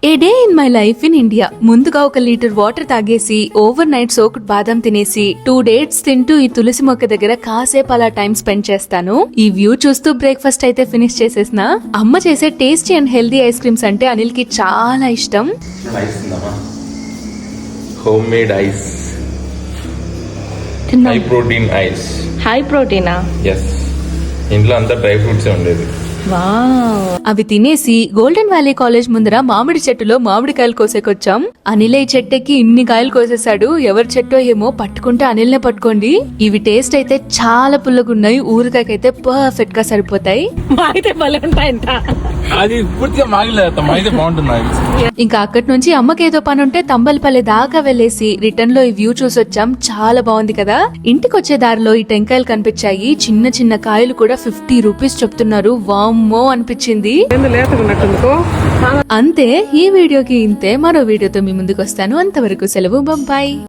A day in my life in India. ముందుగా 1 litre water తాగేసి over night soaked బాదం తినేసి 2 డేట్స్ తింటూ ఈ తులసి మొక్క దగ్గర కాసేపు అలా టైం స్పెండ్ చేస్తాను. ఈ వ్యూ చూస్తూ బ్రేక్ఫాస్ట్ అయితే ఫినిష్ చేసేసిన. అమ్మ చేసే tasty and healthy ice creams అంటే అనిల్ కి చాలా ఇష్టం. Home made ice, high protein ice. High ప్రోటీనా? ఎస్, ఇంట్లో అంతా డ్రై ఫ్రూట్స్ ఉండేది. అవి తినేసి గోల్డెన్ వ్యాలీ కాలేజ్ ముందర మామిడి చెట్టులో మామిడికాయలు కోసేకొచ్చాం. అనిల్ ఈ చెట్టుకి ఇన్ని కాయలు కోసేశాడు. ఎవరి చెట్టో ఏమో పట్టుకుంటే అనిల్నే పట్టుకోండి. ఇవి టేస్ట్ అయితే చాలా పుల్లగున్నాయి. ఊరికాయకైతే పర్ఫెక్ట్ గా సరిపోతాయి. ఇంకా అక్కడి నుంచి అమ్మకేదో పని ఉంటే తంబలిపల్లి దాకా వెళ్లేసి రిటర్న్ లో ఈ వ్యూ చూసి వచ్చాం. చాలా బాగుంది కదా. ఇంటికి వచ్చే దారిలో ఈ టెంకాయలు కనిపించాయి. చిన్న చిన్న కాయలు కూడా 50 రూపీస్ చెప్తున్నారు. వామ్మో అనిపించింది. అంతే, ఈ వీడియోకి ఇంతే. మరో వీడియోతో మీ ముందుకు వస్తాను. అంతవరకు సెలవు, బాయ్.